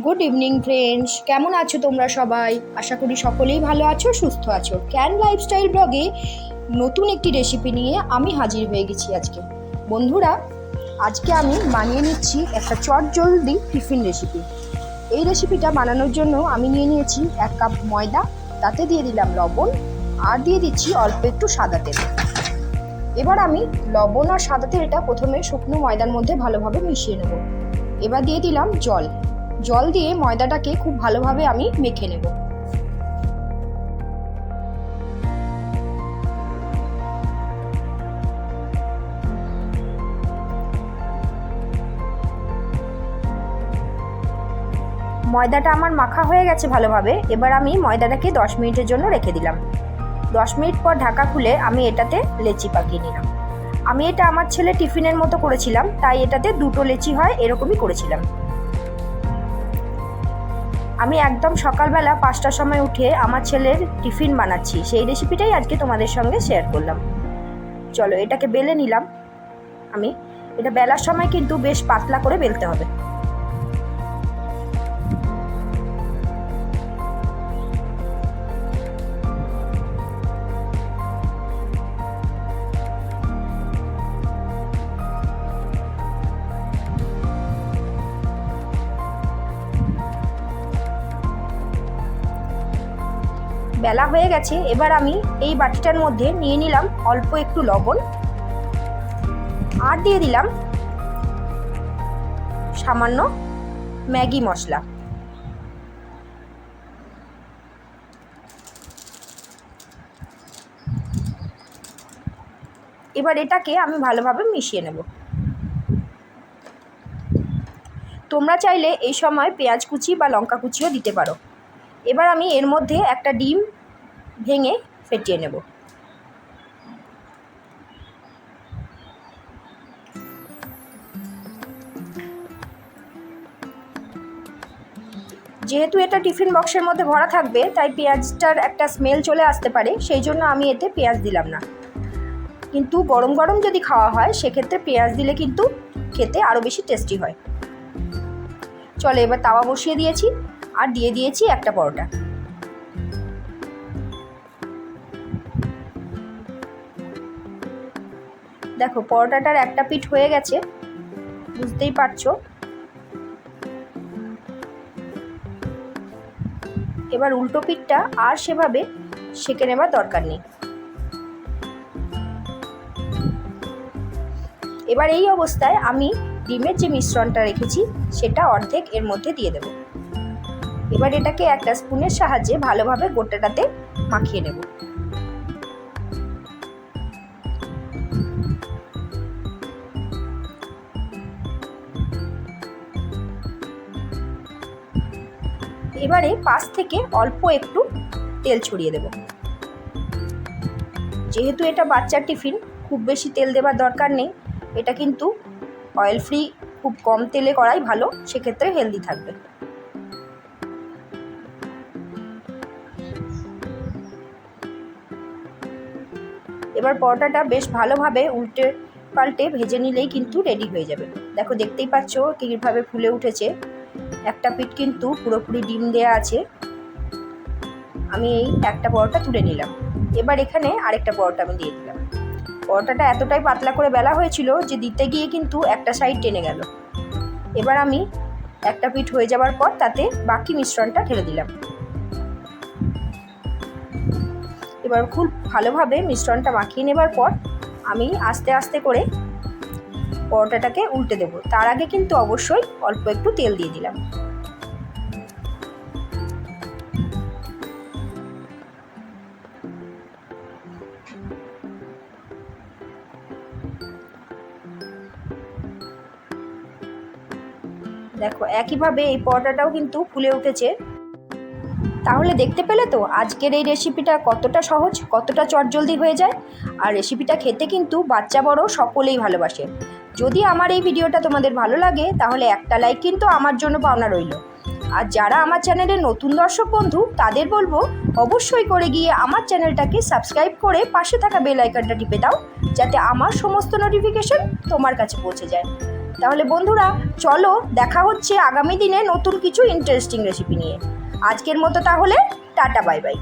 Good evening friends, কেমন আছো তোমরা সবাই? আশা করি সকলেই ভালো আছো, সুস্থ আছো। ক্যান লাইফস্টাইল ব্লগে নতুন একটি রেসিপি নিয়ে আমি হাজির হয়ে গেছি আজকে। বন্ধুরা, আজকে আমি বানিয়ে নিচ্ছি একটা চটজলদি টিফিন রেসিপি। এই রেসিপিটা বানানোর জন্য আমি নিয়ে নিয়েছি 1 কাপ ময়দা, তাতে দিয়ে দিলাম লবণ আর দিয়ে দিচ্ছি অল্প একটু সাদা তেল। এবার আমি লবণ আর সাদা তেলটা প্রথমে শুকনো ময়দার মধ্যে ভালোভাবে মিশিয়ে নেব। এবার দিয়ে দিলাম জল দিয়ে ময়দাটাকে খুব ভালোভাবে আমি মেখে নেব। ময়দাটা আমার মাখা হয়ে গেছে ভালোভাবে। এবার আমি ময়দাটাকে 10 মিনিটের জন্য রেখে দিলাম। 10 মিনিট পর ঢাকা খুলে আমি এটাতে লেচি পাকিয়ে নিলাম। আমি এটা আমার ছেলে টিফিনের মতো করেছিলাম, তাই এটাতে 2টো লেচি হয় এরকমই করেছিলাম। আমি একদম সকালবেলা 5টার সময় উঠে আমার ছেলের টিফিন বানাচ্ছি, সেই রেসিপিটাই আজকে তোমাদের সঙ্গে শেয়ার করলাম। চলো এটাকে বেলে নিলাম। আমি এটা বেলার সময় কিন্তু বেশ পাতলা করে বেলতে হবে। বেলা হয়ে গেছে। এবার আমি এই বাটিটার মধ্যে নিয়ে নিলাম অল্প একটু লবণ আর দিয়ে দিলাম সামান্য ম্যাগি মশলা। এবার এটাকে আমি ভালোভাবে মিশিয়ে নেব। তোমরা চাইলে এই সময় পেঁয়াজ কুচি বা লঙ্কা কুচিও দিতে পারো। এবার আমি এর মধ্যে একটা ডিম ভেঙে ফেটিয়ে নেব। যেহেতু এটা টিফিন বক্সের মধ্যে ভরা থাকবে, তাই পেঁয়াজটার একটা স্মেল চলে আসতে পারে, সেই জন্য আমি এতে পেঁয়াজ দিলাম না। কিন্তু গরম গরম যদি খাওয়া হয় সেক্ষেত্রে পেঁয়াজ দিলে কিন্তু খেতে আরও বেশি টেস্টি হয়। চলো এবার তাওয়া বসিয়ে দিয়েছি আর দিয়ে দিয়েছি একটা পরোটা। দেখো পরোটাটার একটা পিঠ হয়ে গেছে, বুঝতেই পারছো। এবার উল্টো পিঠটা আর সেভাবে সেঁকে নেবার দরকার নেই। এবার এই অবস্থায় আমি ডিমের যে মিশ্রণটা রেখেছি সেটা অর্ধেক এর মধ্যে দিয়ে দেব। এবার এটাকে একটা স্পুনের সাহায্যে ভালোভাবে গোটাটাতে মাখিয়ে নেব। এবারে পাশ থেকে অল্প একটু তেল ছড়িয়ে দেব। যেহেতু এটা বাচ্চার টিফিন, খুব বেশি তেল দেবার দরকার নেই। এটা কিন্তু অয়েল ফ্রি, খুব কম তেলে করাই ভালো, সেক্ষেত্রে হেলদি থাকবে। এবার পরোটাটা বেশ ভালোভাবে উল্টে পাল্টে ভেজে নিলেই কিন্তু রেডি হয়ে যাবে। দেখো দেখতেই পাচ্ছ কীভাবে ফুলে উঠেছে। একটা পিঠ কিন্তু পুরোপুরি ডিম দেয়া আছে। আমি এই একটা পরোটা তুলে নিলাম। এবার এখানে আরেকটা পরোটা আমি দিয়ে দিলাম। পরোটাটা এতটাই পাতলা করে বেলা হয়েছিল যে দিতে গিয়ে কিন্তু একটা সাইড টেনে গেল। এবার আমি একটা পিঠ হয়ে যাওয়ার পর তাতে বাকি মিশ্রণটা ঢেলে দিলাম। এবার খুব ভালোভাবে মিশ্রণটা মাখিয়ে নেবার পর আমি আস্তে আস্তে করে পরোটাটাকে উল্টে দেব। তার আগে কিন্তু অবশ্যই অল্প একটু তেল দিয়ে দিলাম। দেখো একইভাবে এই পরোটাটাও কিন্তু ফুলে উঠেছে। তাহলে দেখতে পেলে তো আজকের এই রেসিপিটা কতটা সহজ, কতটা চটজলদি হয়ে যায়। আর রেসিপিটা খেতে কিন্তু বাচ্চা বড় সকলেই ভালোবাসে। যদি আমার এই ভিডিওটা তোমাদের ভালো লাগে তাহলে একটা লাইক কিন্তু আমার জন্য পাওনা রইল। আর যারা আমার চ্যানেলের নতুন দর্শক বন্ধু তাদের বলবো অবশ্যই করে গিয়ে আমার চ্যানেলটাকে সাবস্ক্রাইব করে পাশে থাকা বেল আইকনটা টিপে দাও, যাতে আমার সমস্ত নোটিফিকেশন তোমার কাছে পৌঁছে যায়। তাহলে বন্ধুরা চলো দেখা হচ্ছে আগামী দিনে নতুন কিছু ইন্টারেস্টিং রেসিপি নিয়ে। আজকের মতো তাহলে টাটা বাই বাই।